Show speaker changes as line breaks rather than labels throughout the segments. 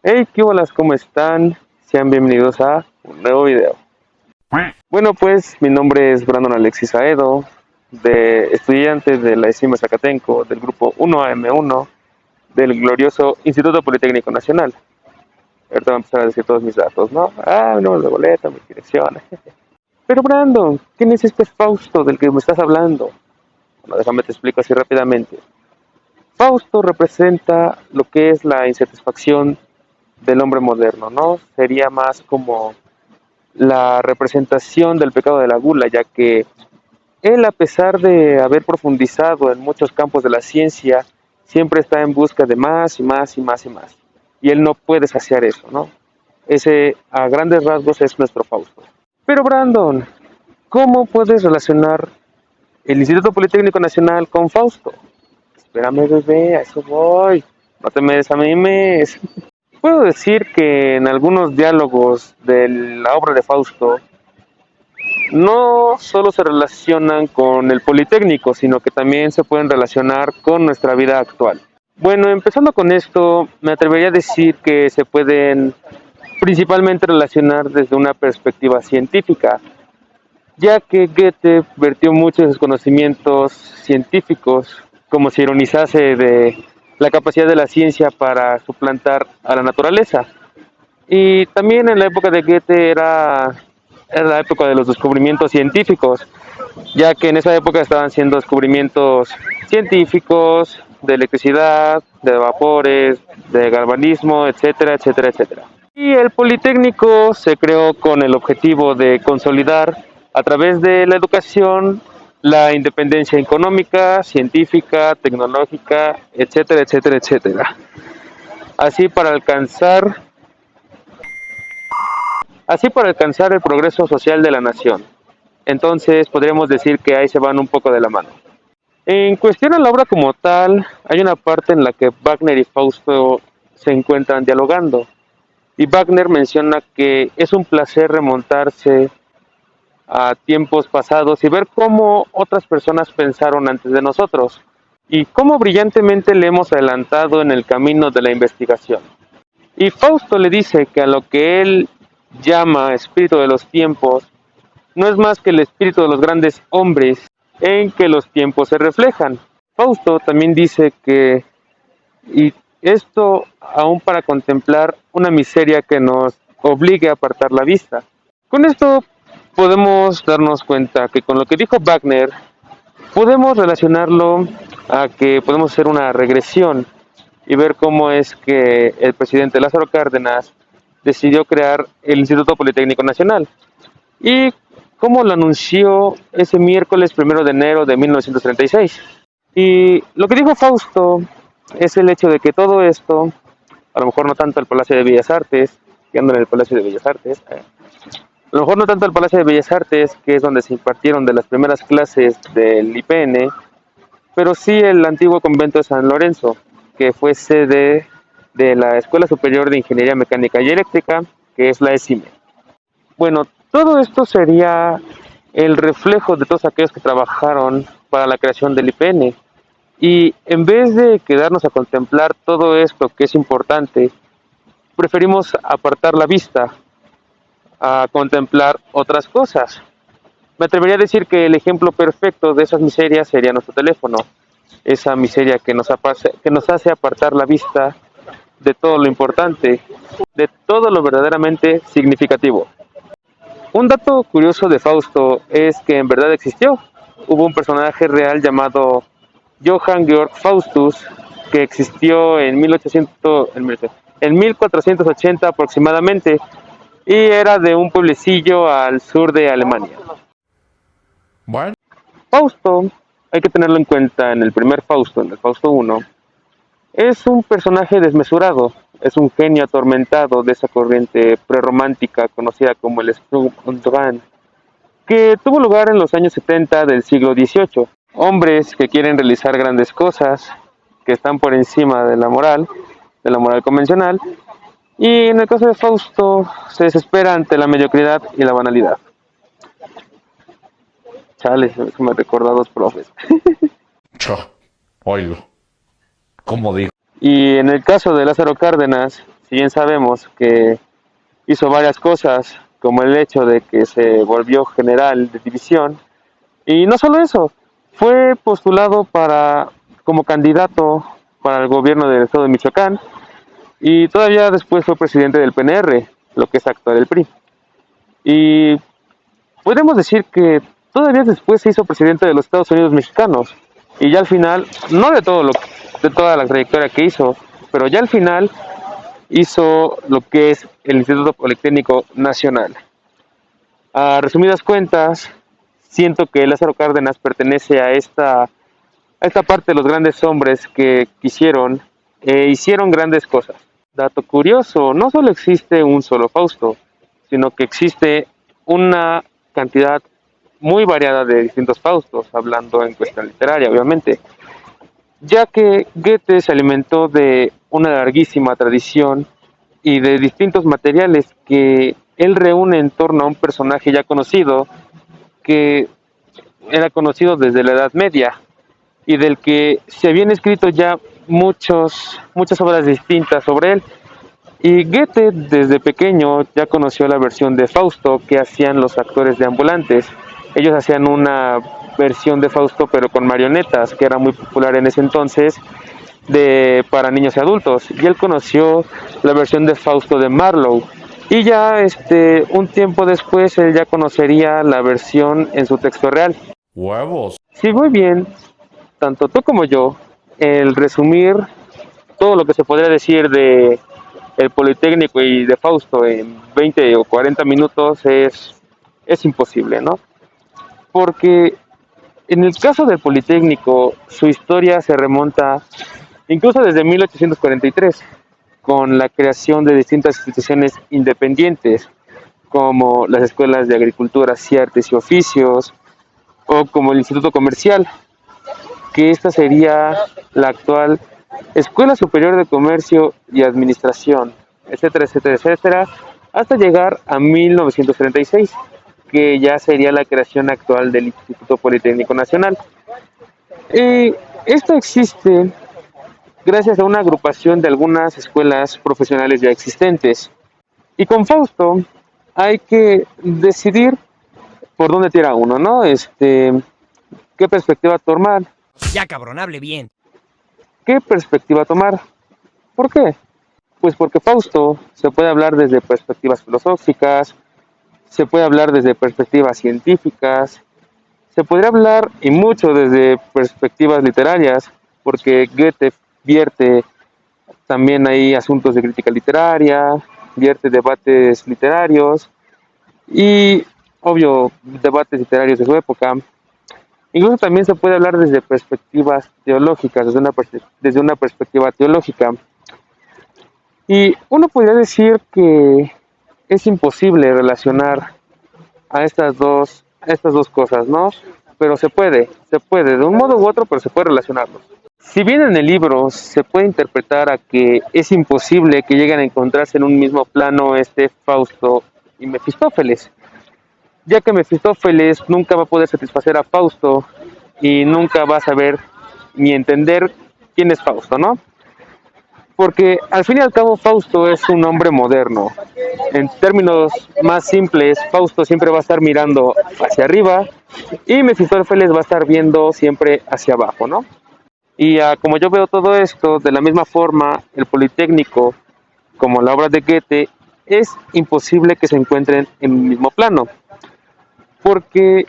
Hey, ¿qué bolas? ¿Cómo están? Sean bienvenidos a un nuevo video. Bueno, pues mi nombre es Brandon Alexis Aedo, estudiante de la ESIMA Zacatenco, del grupo 1AM1, del glorioso Instituto Politécnico Nacional. Ahorita voy a empezar a decir todos mis datos, ¿no? Mi número de boleta, mi dirección. Pero Brandon, ¿quién es este Fausto del que me estás hablando? Bueno, déjame te explico así rápidamente. Fausto representa lo que es la insatisfacción del hombre moderno, ¿no? Sería más como la representación del pecado de la gula, ya que él, a pesar de haber profundizado en muchos campos de la ciencia, siempre está en busca de más y más y más y más. Y él no puede saciar eso, ¿no? Ese, a grandes rasgos, es nuestro Fausto. Pero Brandon, ¿cómo puedes relacionar el Instituto Politécnico Nacional con Fausto? Espérame, bebé, a eso voy. No te me desanimes. Puedo decir que en algunos diálogos de la obra de Fausto no solo se relacionan con el Politécnico, sino que también se pueden relacionar con nuestra vida actual. Bueno, empezando con esto, me atrevería a decir que se pueden principalmente relacionar desde una perspectiva científica, ya que Goethe vertió muchos de sus conocimientos científicos, como si ironizase de la capacidad de la ciencia para suplantar a la naturaleza. Y también en la época de Goethe era la época de los descubrimientos científicos, ya que en esa época estaban haciendo descubrimientos científicos de electricidad, de vapores, de galvanismo, etcétera, etcétera, etcétera. Y el Politécnico se creó con el objetivo de consolidar a través de la educación la independencia económica, científica, tecnológica, etcétera, etcétera, etcétera. Así para alcanzar el progreso social de la nación. Entonces podríamos decir que ahí se van un poco de la mano. En cuestión a la obra como tal, hay una parte en la que Wagner y Fausto se encuentran dialogando. Y Wagner menciona que es un placer remontarse a tiempos pasados y ver cómo otras personas pensaron antes de nosotros y cómo brillantemente le hemos adelantado en el camino de la investigación. Y Fausto le dice que a lo que él llama espíritu de los tiempos no es más que el espíritu de los grandes hombres en que los tiempos se reflejan. Fausto también dice que, y esto aún para contemplar una miseria que nos obligue a apartar la vista. Con esto podemos darnos cuenta que con lo que dijo Wagner, podemos relacionarlo a que podemos hacer una regresión y ver cómo es que el presidente Lázaro Cárdenas decidió crear el Instituto Politécnico Nacional y cómo lo anunció ese miércoles 1 de enero de 1936. Y lo que dijo Fausto es el hecho de que todo esto, a lo mejor no tanto el Palacio de Bellas Artes, que ando en el Palacio de Bellas Artes, a lo mejor no tanto el Palacio de Bellas Artes, que es donde se impartieron de las primeras clases del IPN, pero sí el antiguo convento de San Lorenzo, que fue sede de la Escuela Superior de Ingeniería Mecánica y Eléctrica, que es la ESIME. Bueno, todo esto sería el reflejo de todos aquellos que trabajaron para la creación del IPN. Y en vez de quedarnos a contemplar todo esto que es importante, preferimos apartar la vista a contemplar otras cosas. Me atrevería a decir que el ejemplo perfecto de esas miserias sería nuestro teléfono, esa miseria que nos hace apartar la vista de todo lo importante, de todo lo verdaderamente significativo. Un dato curioso de Fausto es que en verdad existió. Hubo un personaje real llamado Johann Georg Faustus que existió en 1480 aproximadamente y era de un pueblecillo al sur de Alemania.
Bueno,
Fausto, hay que tenerlo en cuenta en el primer Fausto, en el Fausto I, es un personaje desmesurado, es un genio atormentado de esa corriente prerromántica conocida como el Sturm und Drang, que tuvo lugar en los años 70 del siglo XVIII. Hombres que quieren realizar grandes cosas, que están por encima de la moral convencional, y en el caso de Fausto se desespera ante la mediocridad y la banalidad. Chale, se me recordó a dos profes.
oílo, ¿cómo digo?
Y en el caso de Lázaro Cárdenas, si bien sabemos que hizo varias cosas, como el hecho de que se volvió general de división, y no solo eso, fue postulado como candidato para el gobierno del estado de Michoacán, y todavía después fue presidente del PNR, lo que es actual el PRI. Y podemos decir que todavía después se hizo presidente de los Estados Unidos mexicanos, y ya al final, no de toda la trayectoria que hizo, pero ya al final hizo lo que es el Instituto Politécnico Nacional. A resumidas cuentas, siento que Lázaro Cárdenas pertenece a esta parte de los grandes hombres que quisieron e hicieron grandes cosas. Dato curioso, no solo existe un solo Fausto, sino que existe una cantidad muy variada de distintos Faustos, hablando en cuestión literaria, obviamente, ya que Goethe se alimentó de una larguísima tradición y de distintos materiales que él reúne en torno a un personaje ya conocido, que era conocido desde la Edad Media y del que se habían escrito ya muchas obras distintas sobre él. Y Goethe desde pequeño ya conoció la versión de Fausto que hacían los actores de ambulantes. Ellos hacían una versión de Fausto pero con marionetas, que era muy popular en ese entonces para niños y adultos. Y él conoció la versión de Fausto de Marlowe. Y ya un tiempo después él ya conocería la versión en su texto real.
Huevos.
Si muy bien, tanto tú como yo, el resumir todo lo que se podría decir de el Politécnico y de Fausto en 20 o 40 minutos es imposible, ¿no? Porque en el caso del Politécnico, su historia se remonta incluso desde 1843, con la creación de distintas instituciones independientes, como las escuelas de agricultura, artes y oficios, o como el Instituto Comercial, que esta sería la actual Escuela Superior de Comercio y Administración, etcétera, etcétera, etcétera, hasta llegar a 1936, que ya sería la creación actual del Instituto Politécnico Nacional. Esto existe gracias a una agrupación de algunas escuelas profesionales ya existentes. Y con Fausto hay que decidir por dónde tira uno, ¿no? ¿Qué perspectiva tomar?
Ya, cabrón, hable bien.
¿Qué perspectiva tomar? ¿Por qué? Pues porque Fausto se puede hablar desde perspectivas filosóficas, se puede hablar desde perspectivas científicas, se podría hablar y mucho desde perspectivas literarias, porque Goethe vierte también hay asuntos de crítica literaria, vierte debates literarios y, obvio, debates literarios de su época. Incluso también se puede hablar desde perspectivas teológicas, desde una perspectiva teológica. Y uno podría decir que es imposible relacionar a estas dos cosas, ¿no? Pero se puede, de un modo u otro, pero se puede relacionarlos. Si bien en el libro se puede interpretar a que es imposible que lleguen a encontrarse en un mismo plano Fausto y Mefistófeles, ya que Mefistófeles nunca va a poder satisfacer a Fausto y nunca va a saber ni entender quién es Fausto, ¿no? Porque al fin y al cabo Fausto es un hombre moderno. En términos más simples, Fausto siempre va a estar mirando hacia arriba y Mefistófeles va a estar viendo siempre hacia abajo, ¿no? Y como yo veo todo esto, de la misma forma, el Politécnico, como la obra de Goethe, es imposible que se encuentren en el mismo plano, porque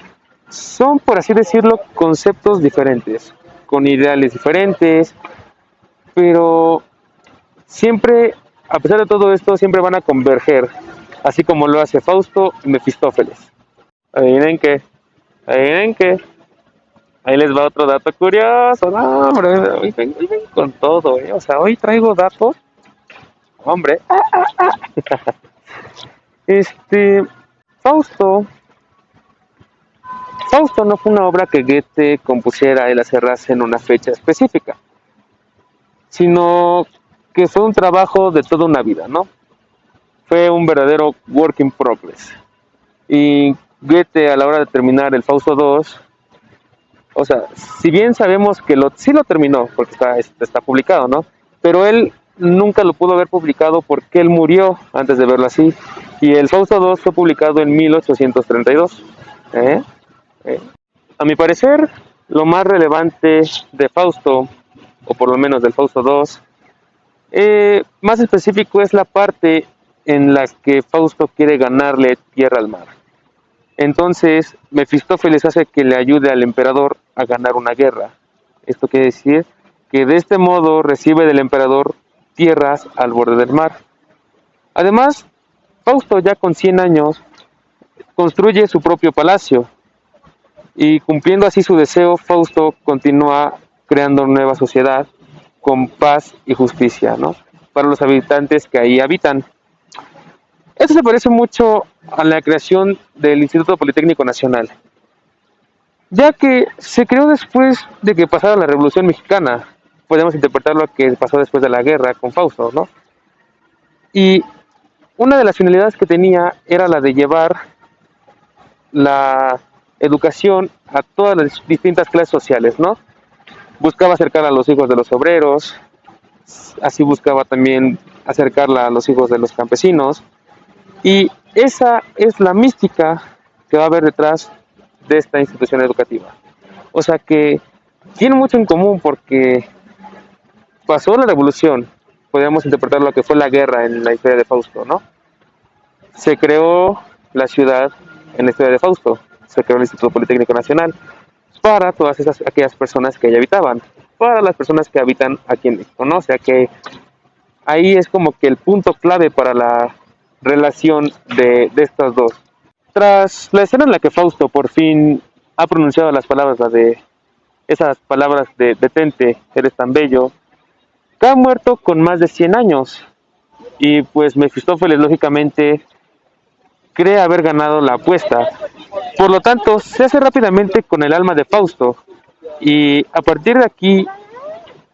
son, por así decirlo, conceptos diferentes, con ideales diferentes, pero siempre, a pesar de todo esto, siempre van a converger, así como lo hace Fausto y Mefistófeles. Adivinen qué, adivinen qué. Ahí les va otro dato curioso. No, hombre, hoy vengo con todo, O sea, hoy traigo datos. Hombre. Fausto. Fausto no fue una obra que Goethe compusiera y la cerrase en una fecha específica, sino que fue un trabajo de toda una vida, ¿no? Fue un verdadero work in progress. Y Goethe, a la hora de terminar el Fausto II, o sea, si bien sabemos que sí lo terminó, porque está publicado, ¿no? Pero él nunca lo pudo haber publicado porque él murió antes de verlo así. Y el Fausto II fue publicado en 1832. ¿Eh? ¿Eh? A mi parecer, lo más relevante de Fausto, o por lo menos del Fausto II, más específico es la parte en la que Fausto quiere ganarle tierra al mar. Entonces, Mefistófeles hace que le ayude al emperador a ganar una guerra. Esto quiere decir que de este modo recibe del emperador tierras al borde del mar. Además, Fausto, ya con 100 años, construye su propio palacio y cumpliendo así su deseo, Fausto continúa creando nueva sociedad con paz y justicia, ¿no?, para los habitantes que ahí habitan. Esto se parece mucho a la creación del Instituto Politécnico Nacional, ya que se creó después de que pasara la Revolución Mexicana. Podemos interpretarlo a que pasó después de la guerra con Fausto, ¿no? Y una de las finalidades que tenía era la de llevar la educación a todas las distintas clases sociales, ¿no? Buscaba acercar a los hijos de los obreros, así buscaba también acercarla a los hijos de los campesinos, y esa es la mística que va a haber detrás de esta institución educativa. O sea que tiene mucho en común porque pasó la revolución, podríamos interpretar lo que fue la guerra en la historia de Fausto, ¿no? Se creó la ciudad en la historia de Fausto, se creó el Instituto Politécnico Nacional para todas aquellas personas que allí habitaban, para las personas que habitan aquí en México, ¿no? O sea que ahí es como que el punto clave para la relación de estas dos. Tras la escena en la que Fausto por fin ha pronunciado las palabras, esas palabras de detente, eres tan bello, cae muerto con más de 100 años. Y pues Mefistófeles lógicamente cree haber ganado la apuesta. Por lo tanto, se hace rápidamente con el alma de Fausto. Y a partir de aquí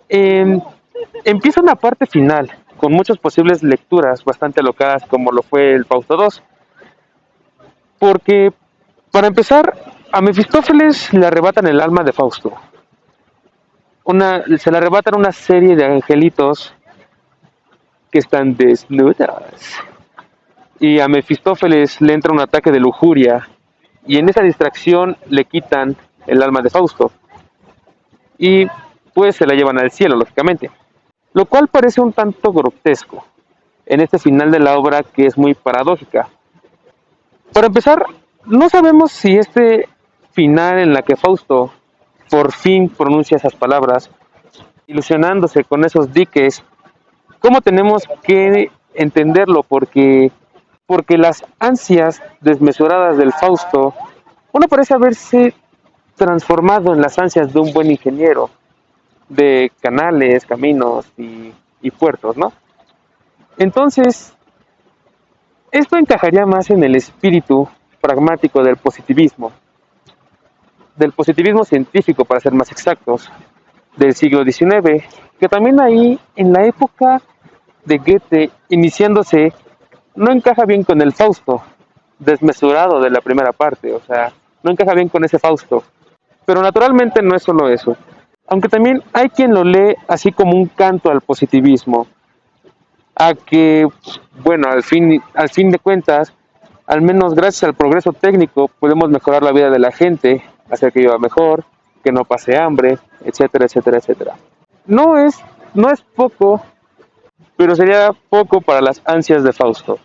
empieza una parte final, con muchas posibles lecturas bastante alocadas como lo fue el Fausto II. Porque, para empezar, a Mefistófeles le arrebatan el alma de Fausto. Se le arrebatan una serie de angelitos que están desnudas. Y a Mefistófeles le entra un ataque de lujuria. Y en esa distracción le quitan el alma de Fausto. Y pues se la llevan al cielo, lógicamente. Lo cual parece un tanto grotesco en este final de la obra, que es muy paradójica. Para empezar, no sabemos si este final en la que Fausto por fin pronuncia esas palabras, ilusionándose con esos diques, ¿cómo tenemos que entenderlo? Porque las ansias desmesuradas del Fausto, uno parece haberse transformado en las ansias de un buen ingeniero de canales, caminos y puertos, ¿no? Entonces, esto encajaría más en el espíritu pragmático del positivismo científico, para ser más exactos, del siglo XIX, que también ahí, en la época de Goethe, iniciándose, no encaja bien con el Fausto desmesurado de la primera parte, o sea, no encaja bien con ese Fausto. Pero naturalmente no es solo eso, aunque también hay quien lo lee así como un canto al positivismo, a que, bueno, al fin de cuentas, al menos gracias al progreso técnico, podemos mejorar la vida de la gente, hacer que viva mejor, que no pase hambre, etcétera, etcétera, etcétera. No es poco, pero sería poco para las ansias de Fausto.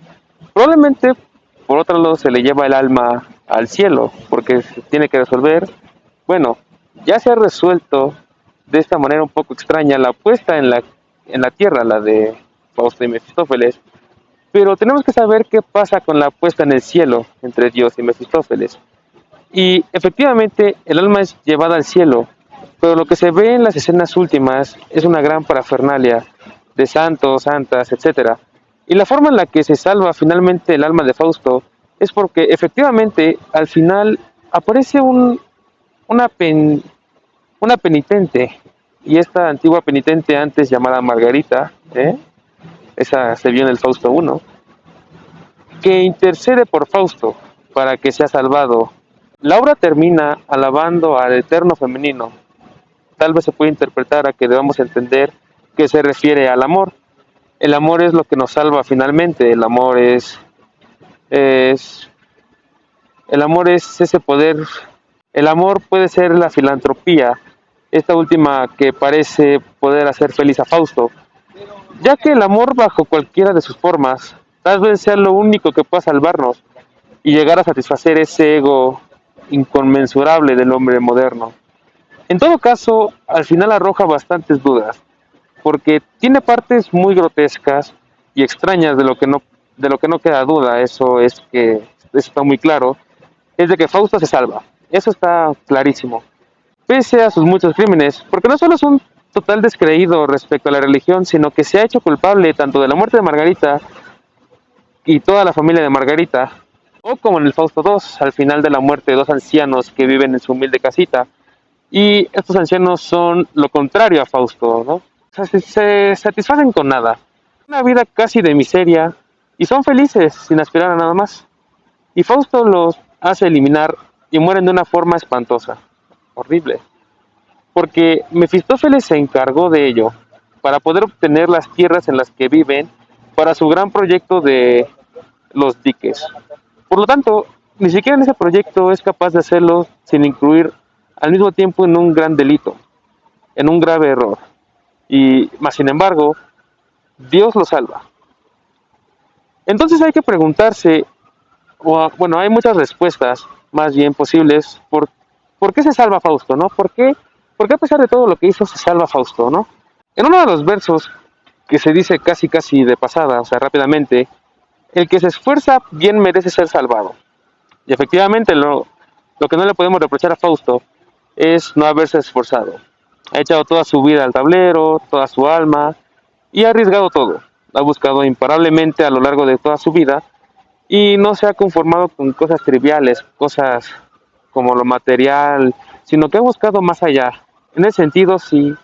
Probablemente, por otro lado, se le lleva el alma al cielo, porque se tiene que resolver. Bueno, ya se ha resuelto de esta manera un poco extraña la puesta en la tierra, la de Fausto y Mefistófeles, pero tenemos que saber qué pasa con la puesta en el cielo entre Dios y Mefistófeles. Y efectivamente el alma es llevada al cielo, pero lo que se ve en las escenas últimas es una gran parafernalia de santos, santas, etcétera. Y la forma en la que se salva finalmente el alma de Fausto es porque efectivamente al final aparece una penitente, y esta antigua penitente antes llamada Margarita, esa se vio en el Fausto I, que intercede por Fausto para que sea salvado. La obra termina alabando al eterno femenino. Tal vez se puede interpretar a que debamos entender que se refiere al amor, el amor es lo que nos salva finalmente. Es, el amor es ese poder. El amor puede ser la filantropía, esta última que parece poder hacer feliz a Fausto, ya que el amor bajo cualquiera de sus formas tal vez sea lo único que pueda salvarnos y llegar a satisfacer ese ego inconmensurable del hombre moderno. En todo caso, al final arroja bastantes dudas, porque tiene partes muy grotescas y extrañas de lo que no queda duda, eso está muy claro, es de que Fausto se salva. Eso está clarísimo. Pese a sus muchos crímenes, porque no solo es un total descreído respecto a la religión, sino que se ha hecho culpable tanto de la muerte de Margarita y toda la familia de Margarita, o como en el Fausto II, al final de la muerte de dos ancianos que viven en su humilde casita, y estos ancianos son lo contrario a Fausto, ¿no? O sea, se satisfacen con nada, una vida casi de miseria, y son felices sin aspirar a nada más. Y Fausto los hace eliminar y mueren de una forma espantosa, horrible, porque Mefistófeles se encargó de ello, para poder obtener las tierras en las que viven, para su gran proyecto de los diques. Por lo tanto, ni siquiera en ese proyecto es capaz de hacerlo sin incluir al mismo tiempo en un gran delito, en un grave error. Y, más sin embargo, Dios lo salva. Entonces hay que preguntarse, bueno, hay muchas respuestas más bien posibles por qué se salva Fausto, ¿no? ¿Por qué a pesar de todo lo que hizo se salva Fausto, ¿no? En uno de los versos que se dice casi de pasada, o sea, rápidamente, el que se esfuerza bien merece ser salvado. Y efectivamente lo que no le podemos reprochar a Fausto es no haberse esforzado. Ha echado toda su vida al tablero, toda su alma, y ha arriesgado todo. Ha buscado imparablemente a lo largo de toda su vida y no se ha conformado con cosas triviales, cosas como lo material, sino que ha buscado más allá. En ese sentido sí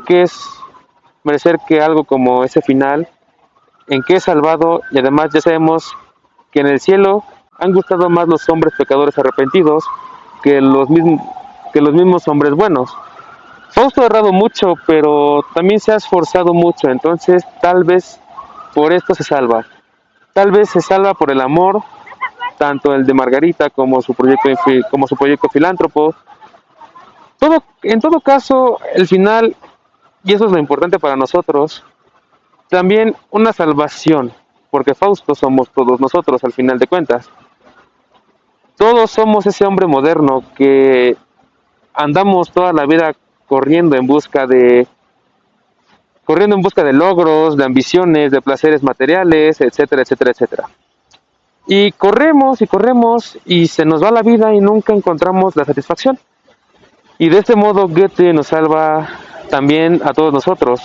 que es merecer que algo como ese final, en que es salvado, y además ya sabemos que en el cielo han gustado más los hombres pecadores arrepentidos que los mismos hombres buenos. Fausto ha errado mucho, pero también se ha esforzado mucho, entonces tal vez por esto se salva. Tal vez se salva por el amor, tanto el de Margarita como su proyecto filántropo. En todo caso, el final, y eso es lo importante para nosotros, también una salvación, porque Fausto somos todos nosotros al final de cuentas. Todos somos ese hombre moderno que andamos toda la vida corriendo en busca de logros, de ambiciones, de placeres materiales, etcétera, etcétera, etcétera. Y corremos y se nos va la vida y nunca encontramos la satisfacción. Y de este modo Goethe nos salva también a todos nosotros,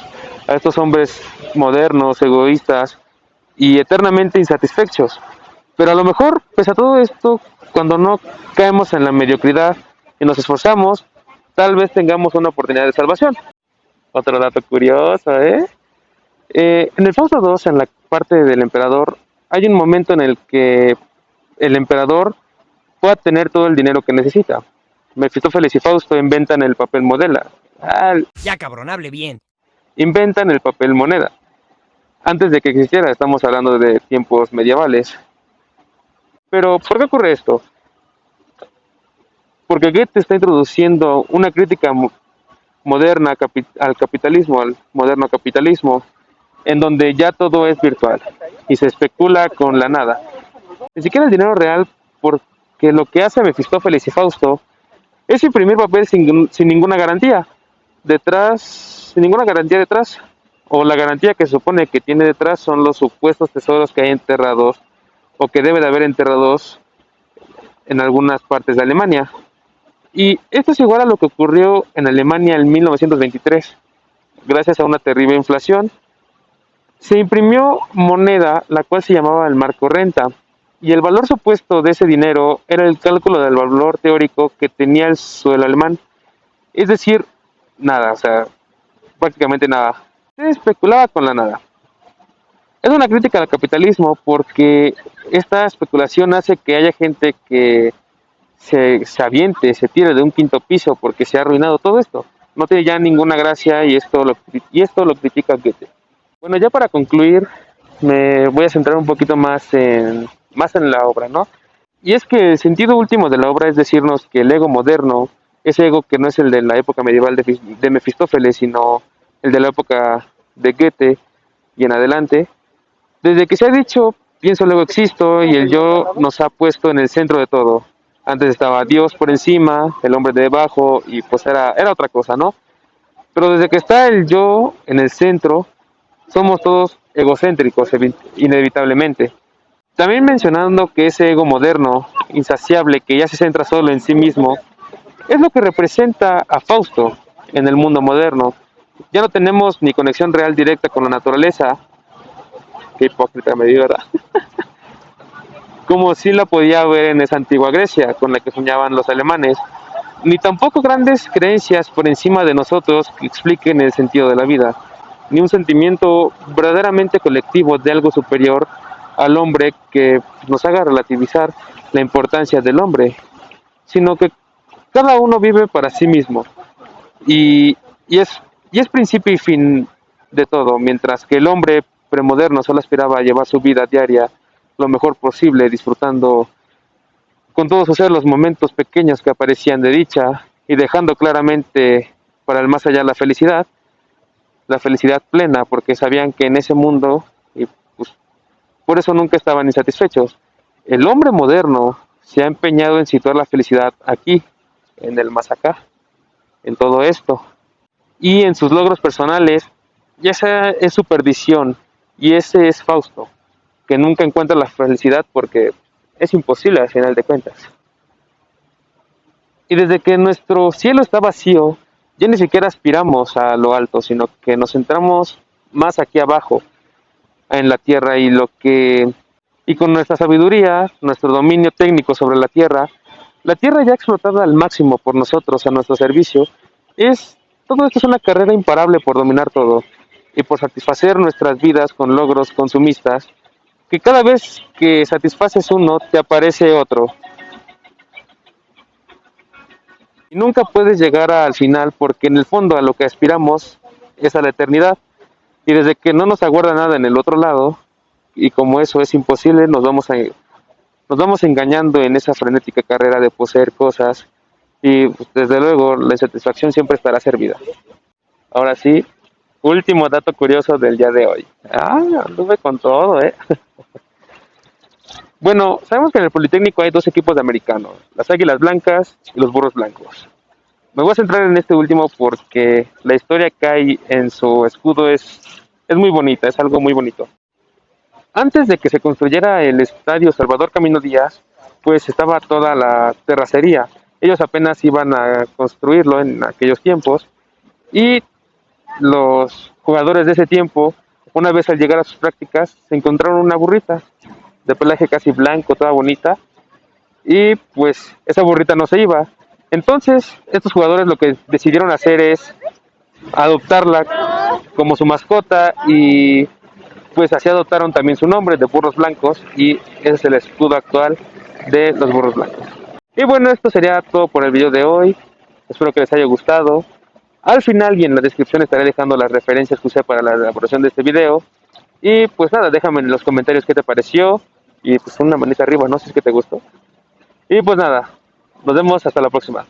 a estos hombres modernos, egoístas y eternamente insatisfechos. Pero a lo mejor, pese a todo esto, cuando no caemos en la mediocridad y nos esforzamos, tal vez tengamos una oportunidad de salvación. Otro dato curioso, ¿eh? En el Fausto II, en la parte del emperador, hay un momento en el que el emperador pueda tener todo el dinero que necesita. Mefistófeles y Fausto inventan el papel moneda.
Ya cabrón, hable bien.
Inventan el papel moneda. Antes de que existiera, estamos hablando de tiempos medievales. Pero, ¿por qué ocurre esto? Porque Goethe está introduciendo una crítica moderna al capitalismo, al moderno capitalismo, en donde ya todo es virtual y se especula con la nada. Ni siquiera el dinero real, porque lo que hace Mefistófeles y Fausto es imprimir papel sin ninguna garantía sin ninguna garantía detrás, o la garantía que se supone que tiene detrás son los supuestos tesoros que hay enterrados o que debe de haber enterrados en algunas partes de Alemania. Y esto es igual a lo que ocurrió en Alemania en 1923. Gracias a una terrible inflación, se imprimió moneda, la cual se llamaba el marco renta, y el valor supuesto de ese dinero era el cálculo del valor teórico que tenía el suelo alemán. Es decir, nada, o sea, prácticamente nada. Se especulaba con la nada. Es una crítica al capitalismo porque esta especulación hace que haya gente que se aviente, se tire de un quinto piso porque se ha arruinado todo esto. No tiene ya ninguna gracia y esto lo critica Goethe. Bueno, ya para concluir, me voy a centrar un poquito más en la obra, ¿no? Y es que el sentido último de la obra es decirnos que el ego moderno, ese ego que no es el de la época medieval de Mefistófeles, sino el de la época de Goethe y en adelante, desde que se ha dicho, pienso luego existo, y el yo nos ha puesto en el centro de todo. Antes estaba Dios por encima, el hombre debajo, y pues era otra cosa, ¿no? Pero desde que está el yo en el centro, somos todos egocéntricos, inevitablemente. También mencionando que ese ego moderno, insaciable, que ya se centra solo en sí mismo, es lo que representa a Fausto en el mundo moderno. Ya no tenemos ni conexión real directa con la naturaleza, qué hipócrita me dio, ¿verdad? Como sí la podía ver en esa antigua Grecia, con la que soñaban los alemanes, ni tampoco grandes creencias por encima de nosotros que expliquen el sentido de la vida, ni un sentimiento verdaderamente colectivo de algo superior al hombre que nos haga relativizar la importancia del hombre, sino que cada uno vive para sí mismo y, y, es, y es principio y fin de todo, mientras que el hombre premoderno solo aspiraba a llevar su vida diaria lo mejor posible, disfrutando con todos sus los momentos pequeños que aparecían de dicha y dejando claramente para el más allá la felicidad plena, porque sabían que en ese mundo, y pues, por eso nunca estaban insatisfechos. El hombre moderno se ha empeñado en situar la felicidad aquí, en el más acá, en todo esto, y en sus logros personales, y esa es su perdición, y ese es Fausto, que nunca encuentra la felicidad porque es imposible al final de cuentas. Y desde que nuestro cielo está vacío, ya ni siquiera aspiramos a lo alto, sino que nos centramos más aquí abajo, en la tierra, y con nuestra sabiduría, nuestro dominio técnico sobre la tierra ya explotada al máximo por nosotros a nuestro servicio, todo esto es una carrera imparable por dominar todo y por satisfacer nuestras vidas con logros consumistas, que cada vez que satisfaces uno te aparece otro. Y nunca puedes llegar al final porque en el fondo a lo que aspiramos es a la eternidad. Y desde que no nos aguarda nada en el otro lado, y como eso es imposible, nos vamos engañando en esa frenética carrera de poseer cosas y pues, desde luego la insatisfacción siempre estará servida. Ahora sí, último dato curioso del día de hoy. Anduve con todo, ¿eh? Bueno, sabemos que en el Politécnico hay dos equipos de americano, las Águilas Blancas y los Burros Blancos. Me voy a centrar en este último porque la historia que hay en su escudo es muy bonita, es algo muy bonito. Antes de que se construyera el estadio Salvador Camino Díaz, pues estaba toda la terracería. Ellos apenas iban a construirlo en aquellos tiempos y los jugadores de ese tiempo, una vez al llegar a sus prácticas, se encontraron una burrita de pelaje casi blanco, toda bonita, y pues esa burrita no se iba. Entonces, estos jugadores lo que decidieron hacer es adoptarla como su mascota y pues así adoptaron también su nombre de Burros Blancos y ese es el escudo actual de los Burros Blancos. Y bueno, esto sería todo por el video de hoy. Espero que les haya gustado. Al final y en la descripción estaré dejando las referencias que usé para la elaboración de este video. Y pues nada, déjame en los comentarios qué te pareció. Y pues una manita arriba, no sé si es que te gustó. Y pues nada, nos vemos hasta la próxima.